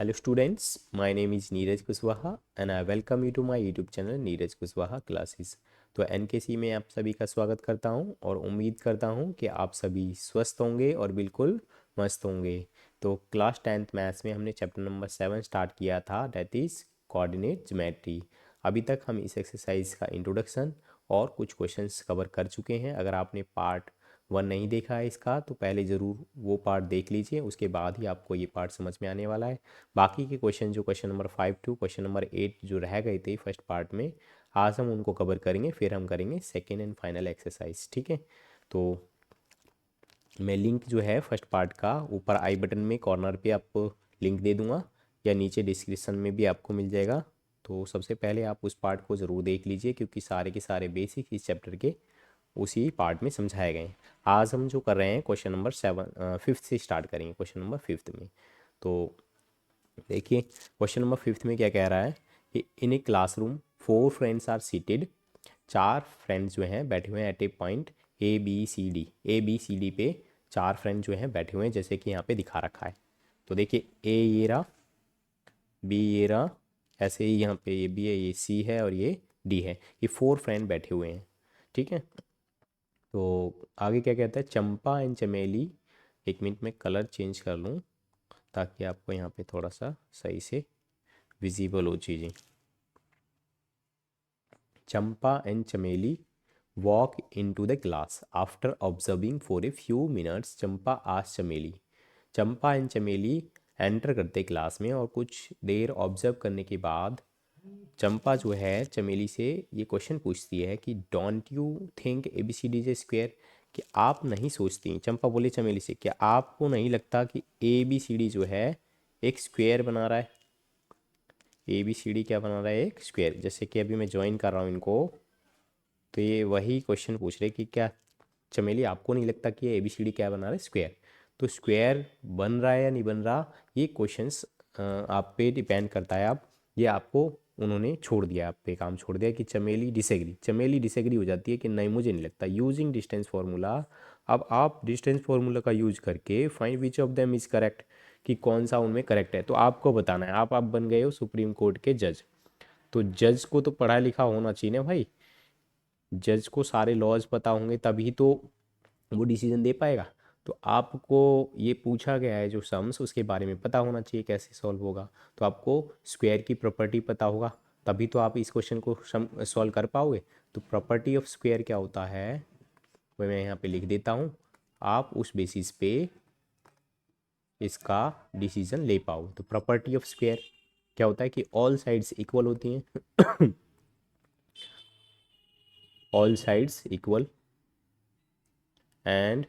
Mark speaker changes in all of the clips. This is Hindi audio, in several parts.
Speaker 1: Hello students, my name is Neeraj Kushwaha and I welcome you to my YouTube channel Neeraj Kushwaha classes. तो NKC में आप सभी का स्वागत करता हूं और उम्मीद करता हूं कि आप सभी स्वस्थ होंगे और बिल्कुल मस्त होंगे। तो क्लास 10th मैथ्स में हमने चैप्टर नंबर 7 स्टार्ट किया था, दैट इज़ कोऑर्डिनेट ज्योमेट्री। अभी तक हम इस एक्सरसाइज का इंट्रोडक्शन और कुछ क्वेश्चंस कवर कर चुके हैं। अगर आपने पार्ट 1 नहीं देखा है इसका तो पहले ज़रूर वो पार्ट देख लीजिए, उसके बाद ही आपको ये पार्ट समझ में आने वाला है। बाकी के क्वेश्चन जो question number 5 to question number 8 जो रह गए थे फर्स्ट पार्ट में, आज हम उनको कवर करेंगे, फिर हम करेंगे सेकेंड एंड फाइनल एक्सरसाइज। ठीक है, तो मैं लिंक जो है फर्स्ट पार्ट का ऊपर आई बटन में कॉर्नर पे आपको लिंक दे दूंगा या नीचे डिस्क्रिप्शन में भी आपको मिल जाएगा। तो सबसे पहले आप उस पार्ट को ज़रूर देख लीजिए क्योंकि सारे के सारे बेसिक इस चैप्टर के उसी पार्ट में समझाए गए हैं। आज हम जो कर रहे हैं क्वेश्चन नंबर 5th से स्टार्ट करेंगे, क्वेश्चन नंबर 5th में। तो देखिए क्वेश्चन नंबर 5th में क्या कह रहा है कि in a classroom 4 friends are seated, 4 friends जो हैं बैठे हुए हैं at a point A B C D पे 4 फ्रेंड जो हैं बैठे हुए हैं जैसे कि यहाँ पे दिखा रखा है। तो देखिए ए ये रहा, बी ये रहा, ऐसे ही यहाँ पे ये बी है, ये सी है और ये डी है। ये 4 फ्रेंड बैठे हुए हैं। ठीक है, तो आगे क्या कहता है, चंपा एंड चमेली। एक मिनट में कलर चेंज कर लूँ ताकि आपको यहाँ पे थोड़ा सा सही से विजिबल हो चीज़ें। Champa and Chameli walk into the class after observing for a few minutes. Champa आज चमेली, चंपा एंड चमेली एंटर करते क्लास में और कुछ देर ऑब्जर्व करने के बाद चंपा जो है चमेली से ये क्वेश्चन पूछती है कि don't you think A B C D is square, कि आप नहीं सोचती, चंपा बोले चमेली से, क्या आपको नहीं लगता कि ए बी सी डी जो है एक स्क्वायर बना रहा है। ए बी सी डी क्या बना रहा है, एक स्क्वायर। जैसे कि अभी मैं ज्वाइन कर रहा हूँ इनको, तो ये वही क्वेश्चन पूछ रहे कि क्या चमेली आपको नहीं लगता कि ए बी सी डी क्या बना रहा है, स्क्वायर। तो स्क्वायर बन रहा है या नहीं बन रहा, ये क्वेश्चंस आप पे डिपेंड करता है। आप ये आपको उन्होंने छोड़ दिया, आप पे काम छोड़ दिया कि चमेली डिसएग्री हो जाती है कि नहीं मुझे नहीं लगता। यूजिंग डिस्टेंस फार्मूला, अब आप डिस्टेंस फार्मूला का यूज करके find which of them is correct, कि कौन सा उनमें करेक्ट है। तो आपको बताना है, आप बन गए हो सुप्रीम कोर्ट के जज। तो जज को तो पढ़ा लिखा होना चाहिए ना भाई, जज को सारे लॉज पता होंगे तभी तो वो डिसीजन दे पाएगा। तो आपको ये पूछा गया है जो सम्स, उसके बारे में पता होना चाहिए कैसे सॉल्व होगा। तो आपको स्क्वायर की प्रॉपर्टी पता होगा तभी तो आप इस क्वेश्चन को सॉल्व कर पाओगे। तो प्रॉपर्टी ऑफ स्क्वायर क्या होता है वो मैं यहाँ पे लिख देता हूँ, आप उस बेसिस पे इसका डिसीजन ले पाओगे। तो प्रॉपर्टी ऑफ स्क्वायर क्या होता है कि ऑल साइड्स इक्वल होती हैं ऑल साइड्स इक्वल, एंड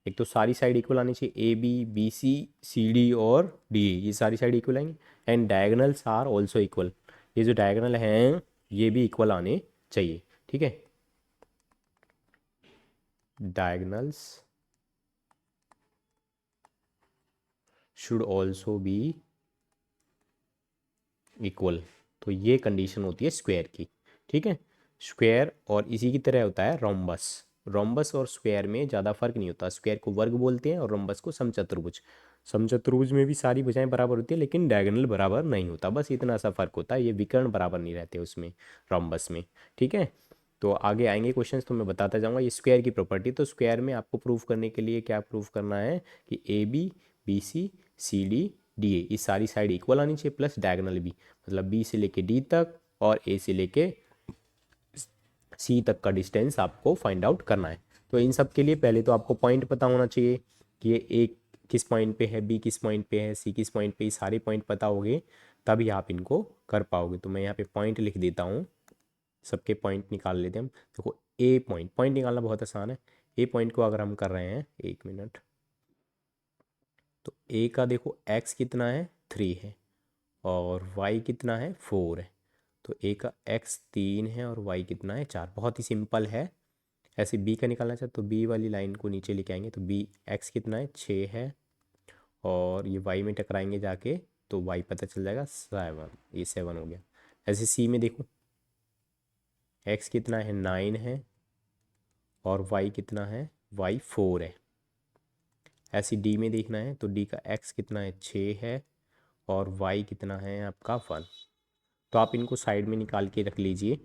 Speaker 1: एक तो सारी साइड इक्वल आनी चाहिए, A B B C C D और डी, ये सारी साइड इक्वल आएंगी। And diagonals are also equal, ये जो डायगनल हैं ये भी इक्वल आने चाहिए। ठीक है, diagonals should also be equal. तो ये कंडीशन होती है स्क्वायर की। ठीक है, स्क्वायर और इसी की तरह होता है रोम्बस। रोम्बस और स्क्वायर में ज़्यादा फर्क नहीं होता, स्क्वायर को वर्ग बोलते हैं और रोम्बस को समचतुर्भुज। समचतुर्भुज में भी सारी भुजाएं बराबर होती है लेकिन डायगोनल बराबर नहीं होता, बस इतना सा फर्क होता है, ये विकर्ण बराबर नहीं रहते उसमें, रोम्बस में। ठीक है, तो आगे आएंगे क्वेश्चंस तो मैं बताता जाऊंगा। ये स्क्वायर की प्रॉपर्टी, तो स्क्वायर में आपको प्रूफ करने के लिए क्या प्रूफ करना है कि A B B C C D D A, ये सारी साइड इक्वल आनी चाहिए, प्लस डायगोनल भी, मतलब बी से लेके डी तक और ए से लेके सी तक का डिस्टेंस आपको फाइंड आउट करना है। तो इन सब के लिए पहले तो आपको पॉइंट पता होना चाहिए कि ये ए किस पॉइंट पे है, बी किस पॉइंट पे है, सी किस पॉइंट पे, ये सारे पॉइंट पता होंगे तभी आप इनको कर पाओगे। तो मैं यहाँ पे पॉइंट लिख देता हूँ, सबके पॉइंट निकाल लेते हैं हम। देखो ए पॉइंट, पॉइंट निकालना बहुत आसान है। ए पॉइंट को अगर हम कर रहे हैं, एक मिनट, तो ए का देखो एक्स कितना है 3 है और वाई कितना है 4 है। तो ए का एक्स 3 है और वाई कितना है 4, बहुत ही सिंपल है। ऐसे बी का निकालना चाहे तो बी वाली लाइन को नीचे लेके आएंगे, तो बी एक्स कितना है 6 है और ये वाई में टकराएंगे जाके तो वाई पता चल जाएगा 7, ये 7 हो गया। ऐसे सी में देखो एक्स कितना है 9 है और वाई कितना है, वाई 4 है। ऐसे डी में देखना है तो डी का एक्स कितना है 6 है और y कितना है आपका 1। तो आप इनको साइड में निकाल के रख लीजिए,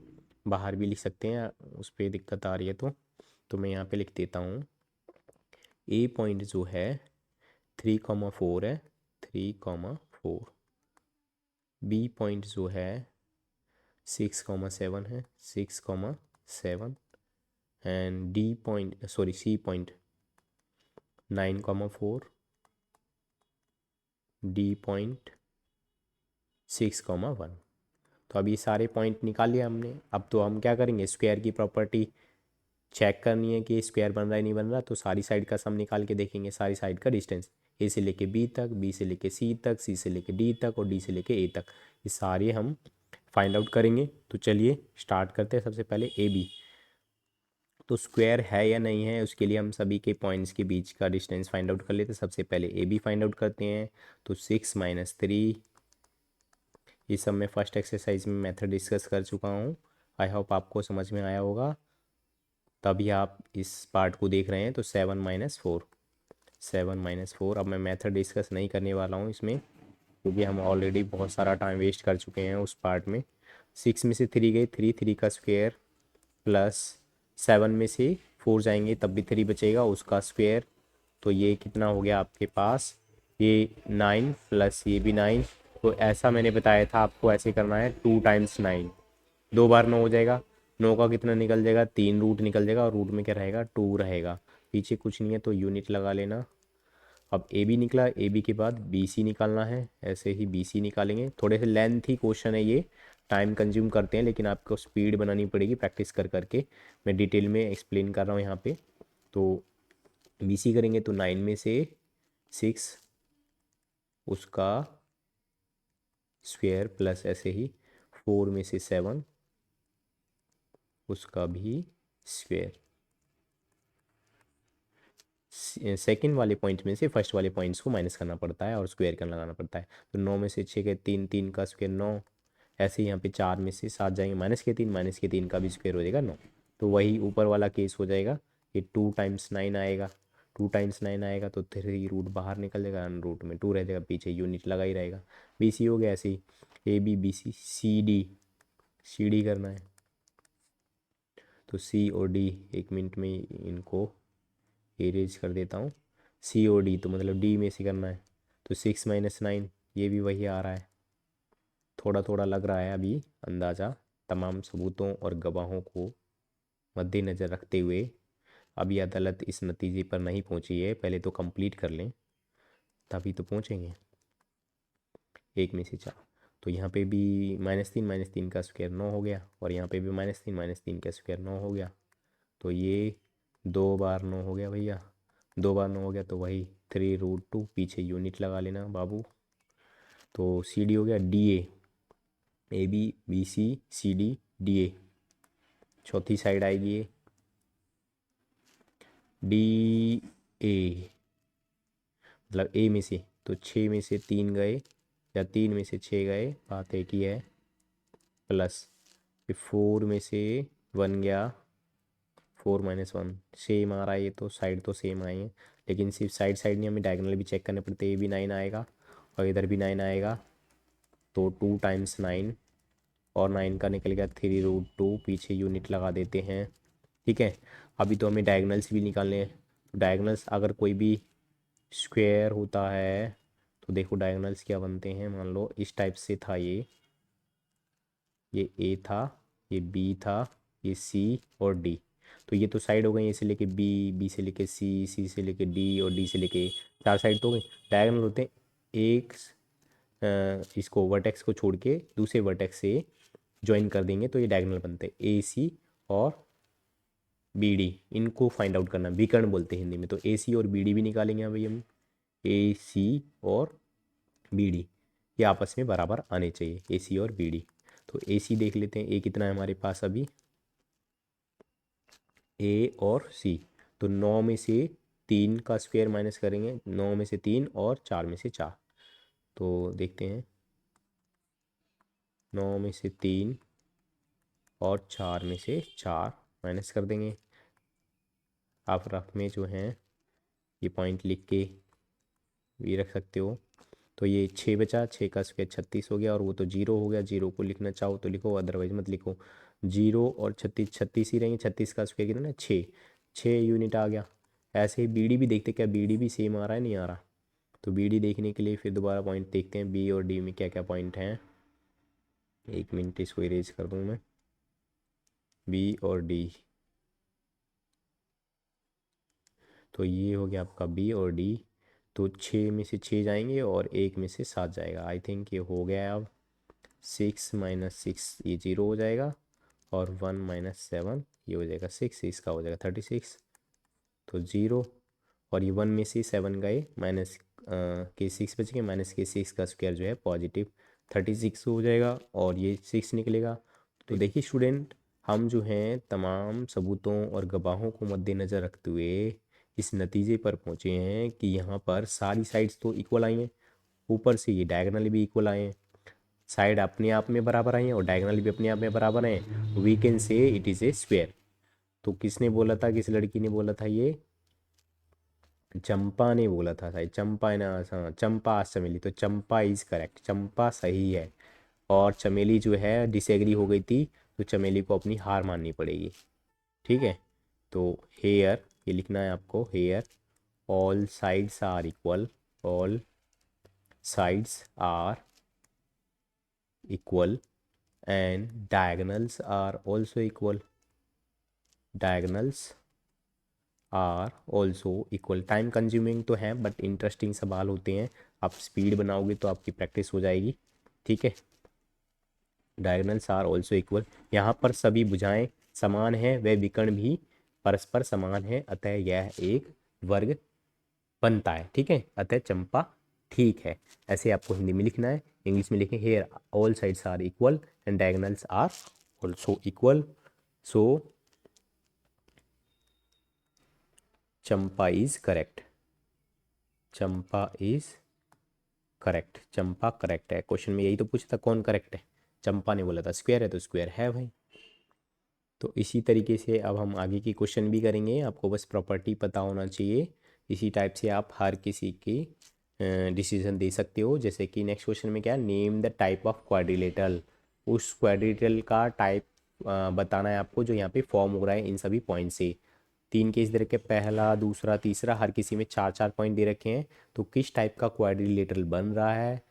Speaker 1: बाहर भी लिख सकते हैं, उस पर दिक्कत आ रही है तो मैं यहाँ पे लिख देता हूँ। ए पॉइंट जो है 3,4 है, 3,4। बी पॉइंट जो है 6,7 है, 6,7। And C point 9,4, D point 6,1। तो अब ये सारे पॉइंट निकाल लिया हमने। अब तो हम क्या करेंगे, स्क्वायर की प्रॉपर्टी चेक करनी है कि स्क्वायर बन रहा है नहीं बन रहा। तो सारी साइड का सम निकाल के देखेंगे, सारी साइड का डिस्टेंस, ए से लेके बी तक, बी से लेके सी तक, सी से लेके डी तक और डी से लेके ए तक, ये सारे हम फाइंड आउट करेंगे। तो चलिए स्टार्ट करते हैं। सबसे पहले ए बी, तो स्क्वायर है या नहीं है उसके लिए हम सभी के पॉइंट्स के बीच का डिस्टेंस फाइंड आउट कर लेते हैं। सबसे पहले ए बी फाइंड आउट करते हैं। तो 6 - 3, ये सब मैं फर्स्ट एक्सरसाइज में मेथड डिस्कस कर चुका हूँ। आई होप आपको समझ में आया होगा, तभी आप इस पार्ट को देख रहे हैं। तो 7 - 4 अब मैं मेथड डिस्कस नहीं करने वाला हूँ इसमें, क्योंकि हम ऑलरेडी बहुत सारा टाइम वेस्ट कर चुके हैं उस पार्ट में। 6 में से 3 गए, 3 का स्क्वायर, प्लस 7 में से 4 जाएंगे तब भी 3 बचेगा, उसका स्क्वायर। तो ये कितना हो गया आपके पास, ये 9 प्लस ये भी 9। तो ऐसा मैंने बताया था आपको, ऐसे करना है 2 × 9, 2 बार 9 हो जाएगा। 9 का कितना निकल जाएगा, 3 रूट निकल जाएगा, और रूट में क्या रहेगा, 2 रहेगा। पीछे कुछ नहीं है तो यूनिट लगा लेना। अब ए बी निकला, ए बी के बाद बी सी निकालना है, ऐसे ही बी सी निकालेंगे। थोड़े से लेंथ ही क्वेश्चन है ये, टाइम कंज्यूम करते हैं, लेकिन आपको स्पीड बनानी पड़ेगी प्रैक्टिस कर करके। मैं डिटेल में एक्सप्लेन कर रहा हूँ यहाँ पे। तो बी सी करेंगे तो 9 में से 6, उसका स्क्वायर, प्लस ऐसे ही 4 में से 7, उसका भी स्क्वायर। सेकंड वाले पॉइंट में से फर्स्ट वाले पॉइंट्स को माइनस करना पड़ता है और स्क्वायर करना लगाना पड़ता है। तो 9 में से 6 के 3, 3 का स्क्वायर 9। ऐसे ही यहाँ पे 4 में से 7 जाएंगे, -3 का भी स्क्वायर हो जाएगा 9। तो वही ऊपर वाला केस हो जाएगा, ये 2 × 9 आएगा। 2 × 9 आएगा तो 3 रूट बाहर निकल जाएगा, रूट में 2 रह जाएगा, पीछे यूनिट लगा ही रहेगा। बी सी हो गया ऐसे ही, A B B C, C D करना है। तो सी और डी, 1 मिनट में इनको इरेज कर देता हूँ। सी और डी तो मतलब डी में से करना है। तो 6 - 9, ये भी वही आ रहा है। थोड़ा थोड़ा लग रहा है अभी अंदाज़ा, तमाम सबूतों और गवाहों को मद्देनज़र रखते हुए। अभी अदालत इस नतीजे पर नहीं पहुंची है, पहले तो कंप्लीट कर लें तभी तो पहुंचेंगे। 1 में से 4, तो यहाँ पे भी -3 का स्क्वायर 9 हो गया, और यहाँ पे भी -3 का स्क्वायर 9 हो गया। तो ये 2 बार 9 हो गया भैया, 2 बार 9 हो गया, तो वही 3√2, पीछे यूनिट लगा लेना बाबू। तो सी डी हो गया, D A B B C C D D A, चौथी साइड आएगी ये डी ए, मतलब ए में से तो 6 में से 3 गए, या 3 में से 6 गए, बात एक ही है, प्लस 4 में से 1 गया, 4 - 1 सेम आ रहा है। ये तो साइड तो सेम आई है, लेकिन सिर्फ साइड साइड नहीं, हमें डायगनल भी चेक करने पड़ते हैं। ये भी 9 आएगा और इधर भी 9 आएगा, तो 2 × 9, और 9 का निकल गया 3√2, पीछे यूनिट लगा देते हैं। ठीक है, अभी तो हमें डायगनल्स भी निकालने हैं। तो डायगनल्स अगर कोई भी स्क्वायर होता है तो देखो डायगनल्स क्या बनते हैं। मान लो इस टाइप से था, ये ए था, ये बी था, ये सी और डी। तो ये तो साइड हो गई, ए से लेके बी, बी से लेके सी, सी से लेके डी और डी से लेके ए, 4 साइड तो हो गई। डायगनल होते हैं एक इसको वर्टेक्स को छोड़ के दूसरे वर्टेक्स से ज्वाइन कर देंगे तो ये डायगोनल बनते हैं। ए सी और बी डी, इनको फाइंड आउट करना, विकर्ण बोलते हैं हिंदी में। तो ए सी और बी डी भी निकालेंगे अभी हम, ए सी और बी डी, ये आपस में बराबर आने चाहिए, ए सी और बी डी। तो ए सी देख लेते हैं, ए कितना है हमारे पास अभी, ए और सी। तो 9 में से 3 का स्क्वायर माइनस करेंगे, 9 में से 3 और 4 में से 4। तो देखते हैं, 9 में से 3 और 4 में से 4 माइनस कर देंगे। आप रफ में जो है ये पॉइंट लिख के भी रख सकते हो। तो ये 6 बचा, 6 का स्क्वायर 36 हो गया, और वो तो 0 हो गया। 0 को लिखना चाहो तो लिखो, अदरवाइज मत लिखो। 0 और 36, 36 ही रहेंगे। 36 का स्क्वायर कितना है? 6, 6 यूनिट आ गया। ऐसे ही बी डी भी देखते, क्या बी डी भी सेम आ रहा है, नहीं आ रहा? तो बी डी देखने के लिए फिर दोबारा पॉइंट देखते हैं, बी और डी में क्या क्या पॉइंट हैं। 1 मिनट, इसको इरेज कर दूँ मैं। बी और डी, तो ये हो गया आपका बी और डी। तो 6 में से 6 जाएंगे और 1 में से 7 जाएगा। आई थिंक ये हो गया है अब। 6 माइनस 6 ये 0 हो जाएगा, और 1 माइनस 7 ये हो जाएगा 6, इसका हो जाएगा 36। तो 0, और ये 1 में से 7 गए, माइनस के 6 बच गए, माइनस के 6 का स्क्वायर जो है पॉजिटिव 36 हो जाएगा, और ये 6 निकलेगा। तो देखिए स्टूडेंट, हम जो हैं तमाम सबूतों और गवाहों को मद्देनज़र रखते हुए इस नतीजे पर पहुँचे हैं कि यहाँ पर सारी साइड्स तो इक्वल आई हैं, ऊपर से ये डायगोनल भी इक्वल आए हैं, साइड अपने आप में बराबर आई हैं और डायगोनल भी अपने आप में बराबर हैं। We can say it is a square. तो किसने बोला था, किस लड़की ने बोला था? ये चंपा ने बोला था शायद, चंपा है ना? हाँ, चंपा आज चमेली, तो चंपा इज़ करेक्ट, चंपा सही है। और चमेली जो है डिसएग्री हो गई थी, तो चमेली को अपनी हार माननी पड़ेगी। ठीक है, तो हेयर, ये लिखना है आपको, here all sides are equal, all sides are equal and diagonals are also equal, diagonals are also equal. Time consuming तो है बट इंटरेस्टिंग सवाल होते हैं, आप स्पीड बनाओगे तो आपकी प्रैक्टिस हो जाएगी। ठीक है, डायगोनल्स आर ऑल्सो इक्वल, यहाँ पर सभी भुजाएं समान हैं, वह विकर्ण भी परस्पर समान है, अतः यह एक वर्ग बनता है। ठीक है, अतः चंपा ठीक है। ऐसे आपको हिंदी में लिखना है। इंग्लिश में लिखें, here all sides are equal and diagonals are also equal, so Champa is correct, Champa is correct, Champa correct है। क्वेश्चन में यही तो पूछा था कौन करेक्ट है, चंपा ने बोला था स्क्वायर है, तो स्क्वायर है भाई। तो इसी तरीके से अब हम आगे की क्वेश्चन भी करेंगे, आपको बस प्रॉपर्टी पता होना चाहिए। इसी टाइप से आप हर किसी की डिसीजन दे सकते हो। जैसे कि नेक्स्ट क्वेश्चन में क्या है, name the type of quadrilateral, उस क्वाड्रिलेटरल का टाइप बताना है आपको जो यहाँ पे फॉर्म हो रहा है इन सभी पॉइंट से। 3 केस दे रखे, पहला, दूसरा, तीसरा, हर किसी में 4-4 पॉइंट दे रखे हैं। तो किस टाइप का क्वाड्रिलेटरल बन रहा है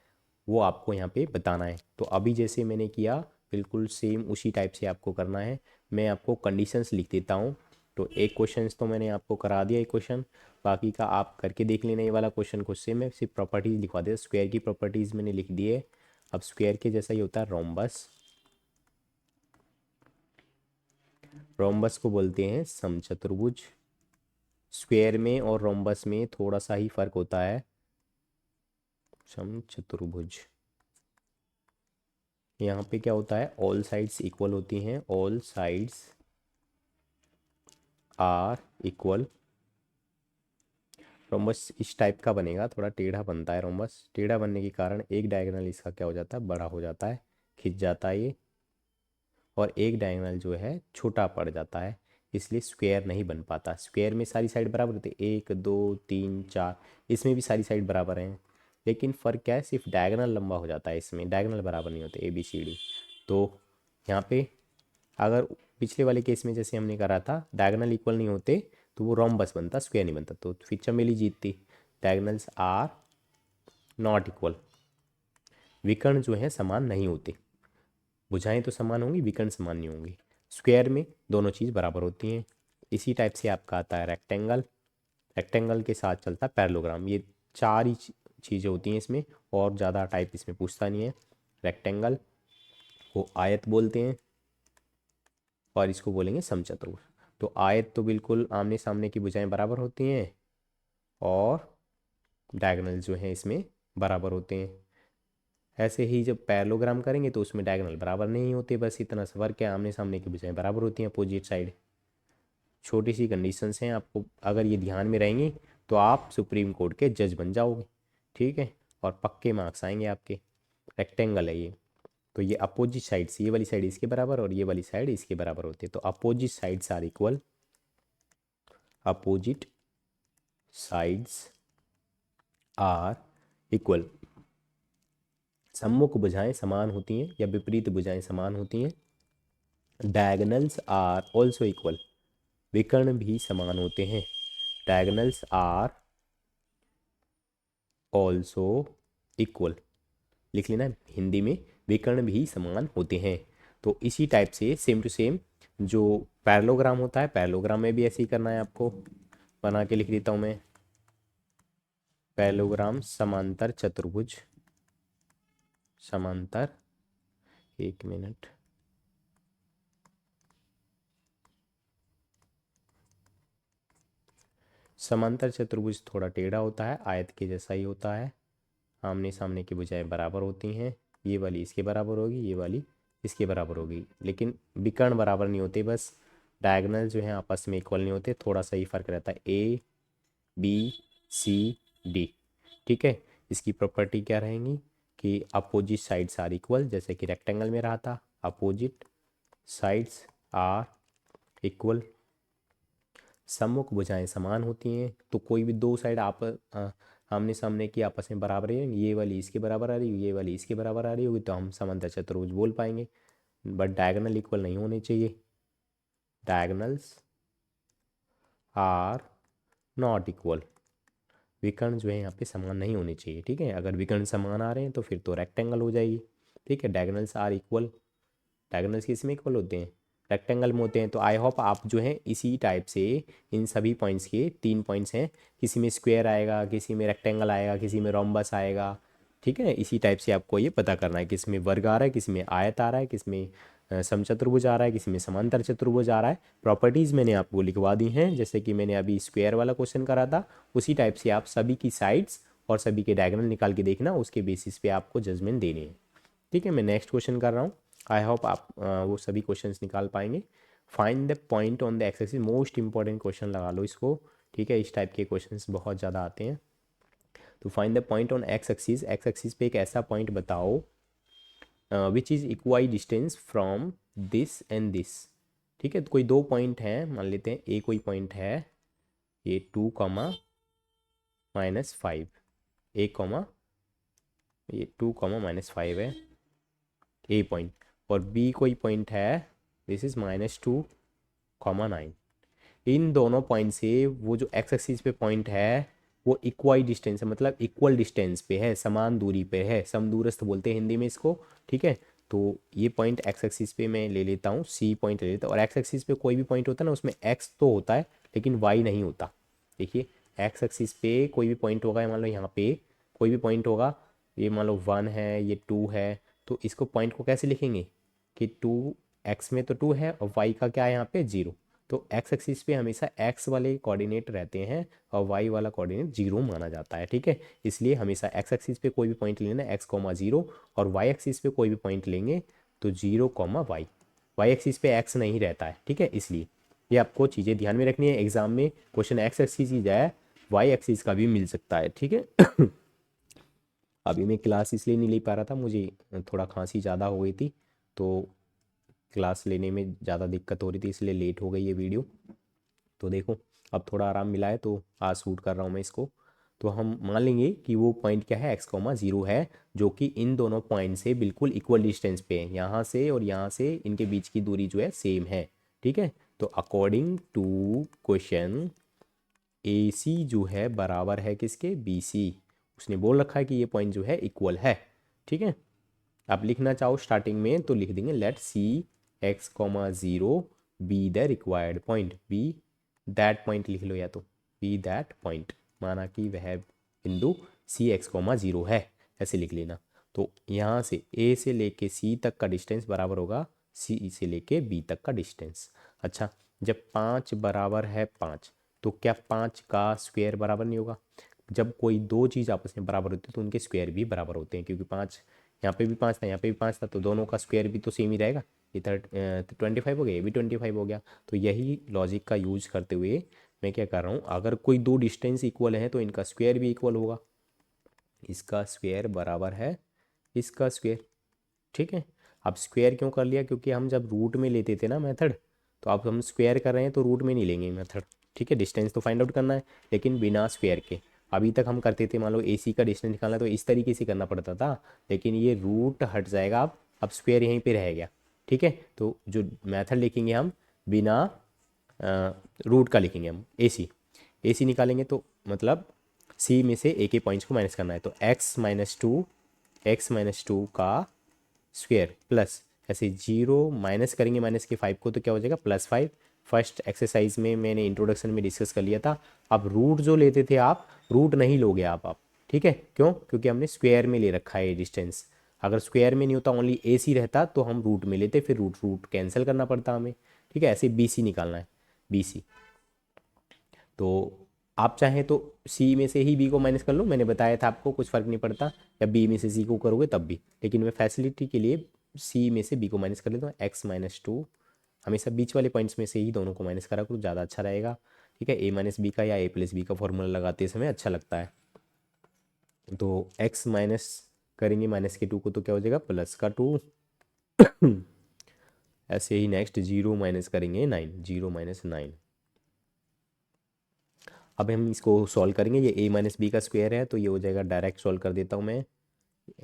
Speaker 1: वो आपको यहाँ पे बताना है। तो अभी जैसे मैंने किया बिल्कुल सेम उसी टाइप से आपको करना है। मैं आपको कंडीशंस लिख देता हूँ। तो एक क्वेश्चन तो मैंने आपको करा दिया, एक क्वेश्चन, बाकी का आप करके देख लेना। ये वाला क्वेश्चन खुद से, मैं सिर्फ प्रॉपर्टीज़ लिखवा देता। स्क्वायर की प्रॉपर्टीज़ मैंने लिख दी है। अब स्क्वायर के जैसा ही होता है रोम्बस, रोम्बस को बोलते हैं समचतुर्भुज। स्क्वायर में और रोम्बस में थोड़ा सा ही फर्क होता है। समचतुर्भुज, यहाँ पे क्या होता है, ऑल साइड्स इक्वल होती हैं, all sides are equal. Rhombus इस टाइप का बनेगा, थोड़ा टेढ़ा बनता है रोम्बस। टेढ़ा बनने के कारण एक डायगोनल इसका क्या हो जाता है, बड़ा हो जाता है, खिंच जाता है ये, और एक डायगोनल जो है छोटा पड़ जाता है, इसलिए स्क्वायर नहीं बन पाता। स्क्वायर में सारी साइड बराबर होती है, 1 2 3 4, इसमें भी सारी साइड बराबर हैं, लेकिन फ़र्क क्या है, सिर्फ डायगोनल लंबा हो जाता है, इसमें डायगोनल बराबर नहीं होते, ABCD। तो यहाँ पे अगर पिछले वाले केस में जैसे हमने करा था डायगोनल इक्वल नहीं होते तो वो रोम्बस बनता, स्क्वायर नहीं बनता, तो फिर चमेली जीतती। डायगोनल्स आर नॉट इक्वल, विकर्ण जो है समान नहीं होते। भुजाएं तो समान होंगी, विकर्ण समान नहीं होंगी। स्क्वायर में दोनों चीज़ बराबर होती हैं। इसी टाइप से आपका आता है रेक्टेंगल, रेक्टेंगल के साथ चलता है पैरेललोग्राम। ये 4 ही चीज़ें होती हैं इसमें, और ज़्यादा टाइप इसमें पूछता नहीं है। रेक्टेंगल को आयत बोलते हैं, और इसको बोलेंगे समचतुर्भुज। तो आयत तो बिल्कुल आमने सामने की भुजाएं बराबर होती हैं, और डायगोनल जो हैं इसमें बराबर होते हैं। ऐसे ही जब पैरेललोग्राम करेंगे तो उसमें डायगोनल बराबर नहीं होते, बस इतना सा फर्क है, आमने सामने की भुजाएं बराबर होती हैं अपोजिट साइड। छोटी सी कंडीशंस हैं, आपको अगर ये ध्यान में रहेंगी तो आप सुप्रीम कोर्ट के जज बन जाओगे। ठीक है, और पक्के मार्क्स आएंगे आपके। रेक्टेंगल है ये, तो ये अपोजिट साइड्स, ये वाली साइड इसके बराबर और ये वाली साइड इसके बराबर होती है, तो opposite sides are equal, opposite sides are equal. सम्मुख भुजाएं समान होती हैं या विपरीत भुजाएं समान होती हैं। डायगनल्स आर ऑल्सो इक्वल, विकर्ण भी समान होते हैं। डायगनल्स आर ऑल्सो इक्वल लिख लेना हिंदी में, विकर्ण भी समान होते हैं। तो इसी टाइप से सेम टू सेम जो पैरेललोग्राम होता है, पैरेललोग्राम में भी ऐसे ही करना है आपको। बना के लिख देता हूँ मैं, पैरेललोग्राम समांतर चतुर्भुज, समांतर, एक मिनट, समांतर चतुर्भुज थोड़ा टेढ़ा होता है, आयत के जैसा ही होता है। आमने सामने की भुजाएं बराबर होती हैं, ये वाली इसके बराबर होगी, ये वाली इसके बराबर होगी, लेकिन विकर्ण बराबर नहीं होते, बस डायगोनल जो है आपस में इक्वल नहीं होते, थोड़ा सा ही फर्क रहता है, ए बी सी डी। ठीक है, इसकी प्रॉपर्टी क्या रहेंगी कि अपोजिट साइड्स आर इक्वल, जैसे कि रेक्टेंगल में रहा था, अपोजिट साइड्स आर इक्वल, सम्मुख भुजाएं समान होती हैं। तो कोई भी दो साइड आप आमने सामने की आपस में बराबर है, ये वाली इसके बराबर आ रही होगी, ये वाली इसके बराबर आ रही होगी, तो हम समांतर चतुर्भुज बोल पाएंगे। बट डायगोनल इक्वल नहीं होने चाहिए, डायगोनल्स आर नॉट इक्वल, विकर्ण जो है यहाँ पे समान नहीं होने चाहिए। ठीक है, अगर विकर्ण समान आ रहे हैं तो फिर तो रेक्टेंगल हो जाएगी। ठीक है, डायगोनल्स आर इक्वल, डायगोनल्स किस में इक्वल होते हैं, रेक्टेंगल में होते हैं। तो आई होप आप जो है इसी टाइप से इन सभी पॉइंट्स के 3 पॉइंट्स हैं, किसी में स्क्वायर आएगा, किसी में रेक्टेंगल आएगा, किसी में रोम्बस आएगा। ठीक है, इसी टाइप से आपको ये पता करना है, किस में वर्ग आ रहा है, किस में आयत आ रहा है, किस में समचतुर्भुज आ रहा है, किसी में समांतर चतुर्भुज आ रहा है। प्रॉपर्टीज़ मैंने आपको लिखवा दी हैं, जैसे कि मैंने अभी स्क्वायर वाला क्वेश्चन करा था, उसी टाइप से आप सभी की साइड्स और सभी के डायगोनल निकाल के देखना, उसके बेसिस पे आपको जजमेंट देनी है। ठीक है, मैं नेक्स्ट क्वेश्चन कर रहा हूँ, आई होप आप वो सभी क्वेश्चंस निकाल पाएंगे। Find the point on the x axis, most important question लगा लो इसको। ठीक है, इस टाइप के क्वेश्चंस बहुत ज़्यादा आते हैं। तो find the point on X axis, X axis पे एक ऐसा पॉइंट बताओ which is equidistance from this and this. ठीक है, तो कोई दो पॉइंट हैं, मान लेते हैं ए कोई पॉइंट है, ये 2, -5, ए कॉमा, ये 2, -5 है ए पॉइंट, और बी कोई पॉइंट है, दिस इज -2, 9। इन दोनों पॉइंट से वो जो एक्स एक्सिस पे पॉइंट है वो इक्वाई डिस्टेंस है, मतलब इक्वल डिस्टेंस पे है, समान दूरी पे है, समदूरस्थ बोलते हैं हिंदी में इसको। ठीक है, तो ये पॉइंट एक्स एक्सिस पे मैं ले लेता हूँ, सी पॉइंट ले लेता हूँ। और एक्स एक्सिस पे कोई भी पॉइंट होता है ना, उसमें एक्स तो होता है लेकिन वाई नहीं होता। देखिए, एक्स एक्सिस पे कोई भी पॉइंट होगा, मान लो यहाँ पे कोई भी पॉइंट होगा, ये मान लो 1 है, ये 2 है, तो इसको पॉइंट को कैसे लिखेंगे कि 2, एक्स में तो 2 है और वाई का क्या है यहाँ पे 0। तो एक्स एक्सिस पे हमेशा एक्स वाले कोऑर्डिनेट रहते हैं और वाई वाला कोऑर्डिनेट 0 माना जाता है। ठीक है, इसलिए हमेशा एक्स एक्सिस पे कोई भी पॉइंट लेना x,0, और वाई एक्सिस पे कोई भी पॉइंट लेंगे तो 0,y, वाई एक्सिस पे एक्स नहीं रहता है। ठीक है, इसलिए ये आपको चीज़ें ध्यान में रखनी है, एग्जाम में क्वेश्चन एक्स एक्सिस की जाए वाई एक्सिस का भी मिल सकता है। ठीक है अभी मैं क्लास इसलिए नहीं ले पा रहा था, मुझे थोड़ा खांसी ज़्यादा हो गई थी, तो क्लास लेने में ज़्यादा दिक्कत हो रही थी, इसलिए लेट हो गई ये वीडियो। तो देखो, अब थोड़ा आराम मिला है तो आज शूट कर रहा हूँ मैं इसको। तो हम मान लेंगे कि वो पॉइंट क्या है, x,0 है, जो कि इन दोनों पॉइंट से बिल्कुल इक्वल डिस्टेंस पे है, यहाँ से और यहाँ से इनके बीच की दूरी जो है सेम है। ठीक है, तो अकॉर्डिंग टू क्वेश्चन ए सी जो है बराबर है किसके, बी सी। उसने बोल रखा है कि ये पॉइंट जो है इक्वल है। ठीक है, आप लिखना चाहो स्टार्टिंग में तो लिख देंगे let C x,0 be the required point, be that point लिख लो, या तो बी दैट पॉइंट, माना कि वह बिंदु सी x,0 है, ऐसे लिख लेना। तो यहाँ से ए से लेके सी तक का डिस्टेंस बराबर होगा सी से लेके बी तक का डिस्टेंस। अच्छा, जब 5 बराबर है 5, तो क्या 5 का स्क्वायर बराबर नहीं होगा। जब कोई दो चीज़ आपस में बराबर होती है तो उनके स्क्वायर भी बराबर होते हैं, क्योंकि 5 यहाँ पे भी 5 था, यहाँ पे भी 5 था, तो दोनों का स्क्वायर भी तो सेम ही रहेगा। ये 25 हो गया, ये भी 25 हो गया। तो यही लॉजिक का यूज करते हुए मैं क्या कर रहा हूँ, अगर कोई दो डिस्टेंस इक्वल है तो इनका स्क्वायर भी इक्वल होगा, इसका स्क्वायर बराबर है इसका स्क्वायर। ठीक है, अब स्क्वायर क्यों कर लिया, क्योंकि हम जब रूट में लेते थे ना मेथड, तो अब हम स्क्वायर कर रहे हैं तो रूट में नहीं लेंगे मेथड। ठीक है, डिस्टेंस तो फाइंड आउट करना है लेकिन बिना स्क्वायर के। अभी तक हम करते थे, मान लो AC का डिस्टेंस निकालना तो इस तरीके से करना पड़ता था, लेकिन ये रूट हट जाएगा, अब स्क्वायर यहीं पे रह गया। ठीक है, तो जो मेथड लिखेंगे हम बिना रूट का लिखेंगे हम AC निकालेंगे तो मतलब C में से A के पॉइंट्स को माइनस करना है, तो x-2 का स्क्वायर प्लस ऐसे 0 माइनस करेंगे माइनस के 5 को तो क्या हो जाएगा +5। फर्स्ट एक्सरसाइज में मैंने इंट्रोडक्शन में डिस्कस कर लिया था। अब रूट जो लेते थे आप, रूट नहीं लोगे आप। ठीक है, क्यों? क्योंकि हमने स्क्वायर में ले रखा है ये डिस्टेंस। अगर स्क्वायर में नहीं होता, ओनली AC रहता, तो हम रूट में लेते, फिर रूट कैंसिल करना पड़ता हमें। ठीक है, ऐसे BC निकालना है, BC। तो आप चाहें तो C में से ही B को माइनस कर लो, मैंने बताया था आपको कुछ फ़र्क नहीं पड़ता, या B में से C को करोगे तब भी, लेकिन मैं फैसिलिटी के लिए C में से B को माइनस कर लेता हूँ। x-2, हमेशा बीच वाले पॉइंट्स में से ही दोनों को माइनस करा करो, ज़्यादा अच्छा रहेगा। ठीक है, A-B का या A+B का फॉर्मूला लगाते समय अच्छा लगता है। तो x माइनस करेंगे -2 को तो क्या हो जाएगा +2। ऐसे ही नेक्स्ट 0 माइनस करेंगे 9, 0 - 9। अब हम इसको सॉल्व करेंगे, ये A-B का स्क्वायर है तो ये हो जाएगा, डायरेक्ट सॉल्व कर देता हूँ मैं,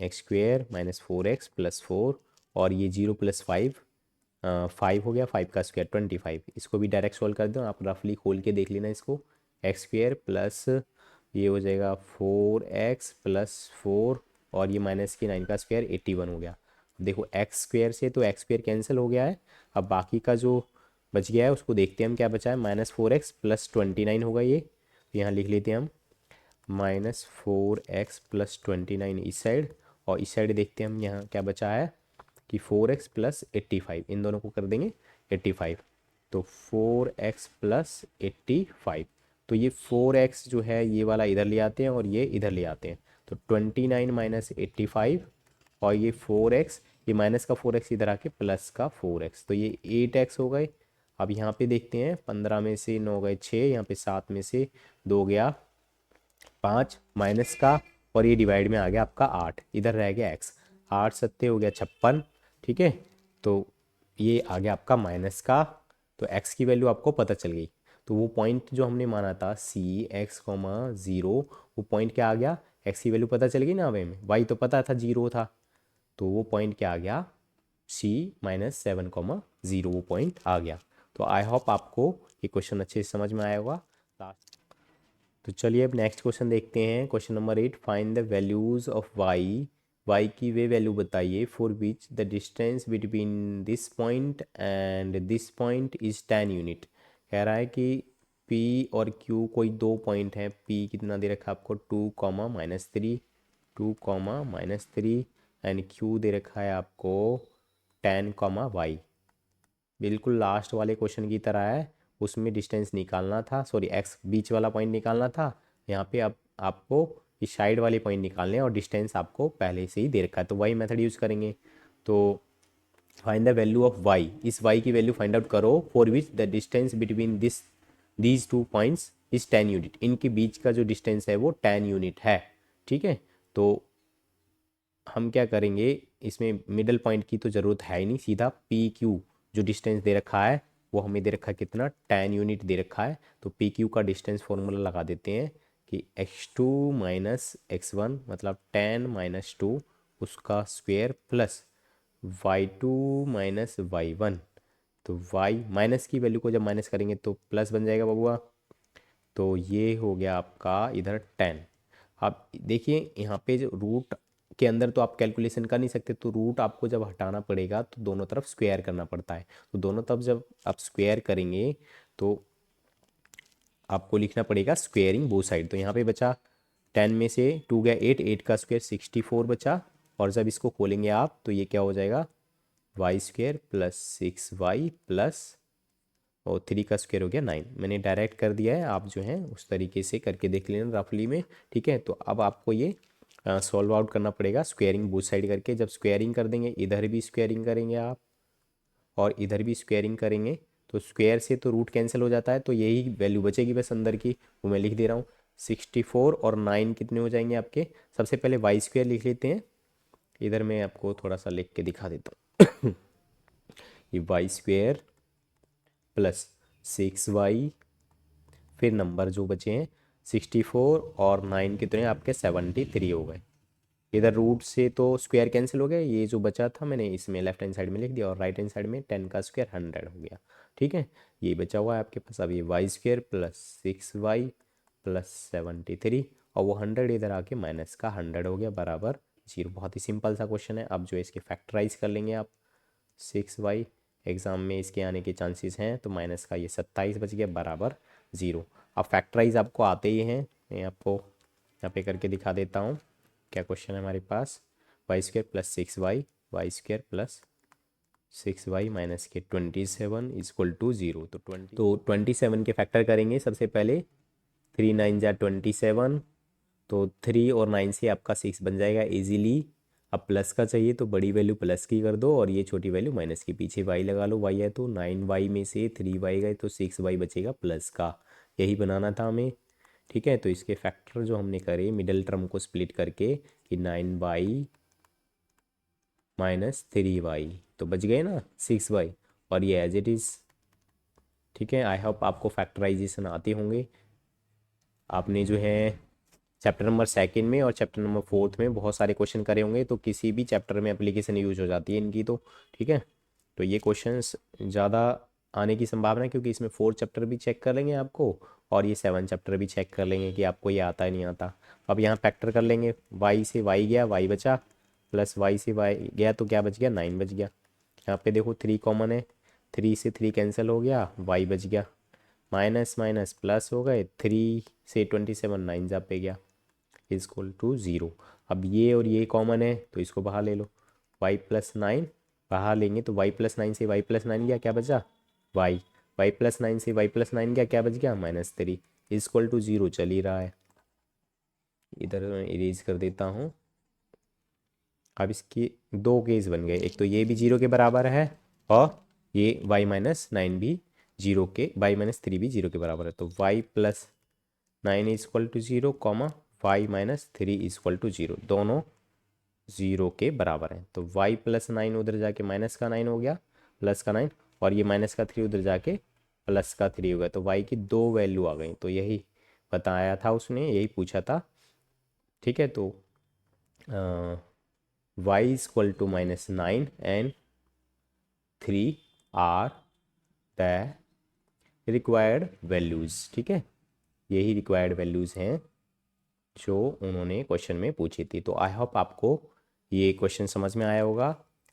Speaker 1: x² -4x + 4, और ये 0 + 5, 5 हो गया, 5 का स्क्वायर 25। इसको भी डायरेक्ट सॉल्व कर दो, आप रफली खोल के देख लेना इसको। x² प्लस ये हो जाएगा 4x + 4, और ये -9 का स्क्वायर 81 हो गया। देखो x² से तो x² कैंसिल हो गया है, अब बाकी का जो बच गया है उसको देखते हैं हम क्या बचा है, -4x + 29 होगा ये, तो यहाँ लिख लेते हैं हम -4x + 29 इस साइड, और इस साइड देखते हैं हम यहाँ क्या बचा है कि 4x + 85, इन दोनों को कर देंगे 85, तो 4x + 85। तो ये 4x जो है ये वाला इधर ले आते हैं और ये इधर ले आते हैं, तो 29 - 85, और ये 4x, ये माइनस का 4x इधर आके प्लस का 4x, तो ये 8x हो गए। अब यहाँ पे देखते हैं, 15 में से 9 गए 6, यहाँ पे 7 में से 2 गया 5, माइनस का, और ये डिवाइड में आ गया आपका 8, इधर रह गया x, 8×7 हो गया 56। ठीक है, तो ये आ गया आपका माइनस का, तो x की वैल्यू आपको पता चल गई। तो वो पॉइंट जो हमने माना था CX, 0, वो पॉइंट क्या आ गया, x की वैल्यू पता चल गई ना हमें, y तो पता था 0 था, तो वो पॉइंट क्या आ गया C-7, 0, वो पॉइंट आ गया। तो आई होप आपको ये क्वेश्चन अच्छे से समझ में आया होगा। तो चलिए अब नेक्स्ट क्वेश्चन देखते हैं, question number 8, find the values of y की वे वैल्यू बताइए for which the distance between this point and this point is 10 unit. कह रहा है कि p और q कोई दो पॉइंट हैं, p कितना दे रखा है आपको 2, -3, 2, -3, एंड q दे रखा है आपको 10, y। बिल्कुल लास्ट वाले क्वेश्चन की तरह है, उसमें डिस्टेंस निकालना था, सॉरी x बीच वाला पॉइंट निकालना था, यहाँ पे अब आपको इस साइड वाले पॉइंट निकालने हैं, और डिस्टेंस आपको पहले से ही दे रखा है, तो वही मेथड यूज़ करेंगे। तो find the value of y, इस y की वैल्यू फाइंड आउट करो for which the distance between these 2 points is 10 unit, इनके बीच का जो डिस्टेंस है वो 10 यूनिट है। ठीक है, तो हम क्या करेंगे, इसमें मिडल पॉइंट की तो ज़रूरत है ही नहीं, सीधा PQ जो डिस्टेंस दे रखा है वो हमें दे रखा है कितना, 10 यूनिट दे रखा है, तो PQ का डिस्टेंस फॉर्मूला लगा देते हैं कि x2 - x1 मतलब 10 - 2 उसका स्क्वायर प्लस y2 - y1, तो y माइनस की वैल्यू को जब माइनस करेंगे तो प्लस बन जाएगा बबुआ, तो ये हो गया आपका इधर 10। आप देखिए यहाँ पे जो रूट के अंदर तो आप कैलकुलेशन कर नहीं सकते, तो रूट आपको जब हटाना पड़ेगा तो दोनों तरफ स्क्वायर करना पड़ता है, तो दोनों तरफ जब आप स्क्वायर करेंगे तो आपको लिखना पड़ेगा स्क्वेयरिंग बोथ साइड। तो यहाँ पे बचा 10 में से 2 गया 8, 8 का स्क्वायर 64 बचा, और जब इसको खोलेंगे आप तो ये क्या हो जाएगा y² + 6y प्लस, और 3 का स्क्वायर हो गया 9। मैंने डायरेक्ट कर दिया है, आप जो है उस तरीके से करके देख लेना रफली में। ठीक है, तो अब आपको ये सॉल्व आउट करना पड़ेगा स्क्वेयरिंग बोथ साइड करके, जब स्क्वेयरिंग कर देंगे इधर भी स्क्वेयरिंग करेंगे आप और इधर भी स्क्वेयरिंग करेंगे, तो स्क्वायर से तो रूट कैंसिल हो जाता है, तो यही वैल्यू बचेगी बस अंदर की, वो मैं लिख दे रहा हूँ। 64 और 9 कितने हो जाएंगे आपके, सबसे पहले y² लिख लेते हैं, इधर मैं आपको थोड़ा सा लिख के दिखा देता हूँ। ये y² + 6y, फिर नंबर जो बचे हैं 64 और 9 कितने आपके 73 हो गए। इधर रूट से तो स्क्वायर कैंसिल हो गया, ये जो बचा था मैंने इसमें लेफ्ट हैंड साइड में लिख दिया और राइट हैंड साइड में 10 का स्क्वायर 100 हो गया। ठीक है, ये बचा हुआ है आपके पास। अब ये Y square plus 6y plus 73 और वो 100 इधर आके माइनस का 100 हो गया बराबर 0। बहुत ही सिंपल सा क्वेश्चन है। अब जो इसके फैक्टराइज कर लेंगे आप, 6y एग्ज़ाम में इसके आने के चांसेस हैं, तो माइनस का ये 27 बच गया बराबर 0। अब फैक्टराइज आपको आते ही हैं, मैं आपको यहाँ पे करके दिखा देता हूँ। क्या क्वेश्चन है हमारे पास, Y square plus 6y, Y square plus 6y minus के 27 इजक्वल टू 0। तो 27 के फैक्टर करेंगे सबसे पहले। 3 9 जा 27, तो 3 और 9 से आपका 6 बन जाएगा इजीली। अब प्लस का चाहिए तो बड़ी वैल्यू प्लस की कर दो और ये छोटी वैल्यू माइनस के पीछे y लगा लो। y है तो 9y में से 3y गए तो 6y बचेगा प्लस का, यही बनाना था हमें। ठीक है, तो इसके फैक्टर जो हमने करे मिडल टर्म को स्प्लिट करके कि 9y माइनस 3y, तो बच गए ना 6y और ये एज इट इज़। ठीक है, आई होप आपको फैक्टराइजेशन आते होंगे। आपने जो है चैप्टर नंबर सेकंड में और चैप्टर नंबर फोर्थ में बहुत सारे क्वेश्चन करे होंगे, तो किसी भी चैप्टर में एप्लीकेशन यूज हो जाती है इनकी तो। ठीक है, तो ये क्वेश्चंस ज़्यादा आने की संभावना है क्योंकि इसमें 4 चैप्टर भी चेक कर लेंगे आपको और ये 7 चैप्टर भी चेक कर लेंगे कि आपको ये आता है नहीं आता। अब यहाँ फैक्टर कर लेंगे, वाई से वाई गया वाई बचा, प्लस वाई से वाई गया तो क्या बच गया 9 बच गया। यहाँ पे देखो 3 कॉमन है, 3 से 3 कैंसिल हो गया, वाई बच गया। माइनस माइनस प्लस हो गए, 3 से 27 9 जा पे गया इजक्वल टू 0। अब ये और ये कॉमन है तो इसको बाहर ले लो, y प्लस 9 बाहर लेंगे तो y प्लस 9 से y प्लस 9 गया क्या बचा y, y प्लस 9 से y प्लस 9 गया क्या बच गया -3 इजक्वल टू 0 चल ही रहा है। इधर इरेज कर देता हूँ। अब इसकी दो केस बन गए, एक तो ये भी 0 के बराबर है और ये y माइनस 9 भी 0 के, y माइनस 3 भी 0 के बराबर है। तो y plus 9 is equal to 0 comma y minus 3 is equal to 0, दोनों 0 के बराबर हैं। तो y प्लस 9 उधर जाके माइनस का 9 हो गया, प्लस का 9 और ये माइनस का 3 उधर जाके प्लस का 3 हो गया। तो y की दो वैल्यू आ गई, तो यही बताया था उसने, यही पूछा था। ठीक है, तो y is equal to -9 and 3 are the required values. ठीक है, यही रिक्वायर्ड वैल्यूज़ हैं जो उन्होंने क्वेश्चन में पूछी थी। तो आई होप आपको ये क्वेश्चन समझ में आया होगा।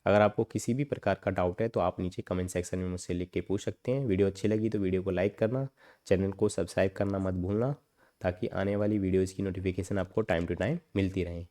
Speaker 1: अगर आपको किसी भी प्रकार का डाउट है तो आप नीचे कमेंट सेक्शन में मुझसे लिख के पूछ सकते हैं। वीडियो अच्छी लगी तो वीडियो को लाइक करना, चैनल को सब्सक्राइब करना मत भूलना, ताकि आने वाली वीडियोज़ की नोटिफिकेशन आपको टाइम टू टाइम मिलती रहे।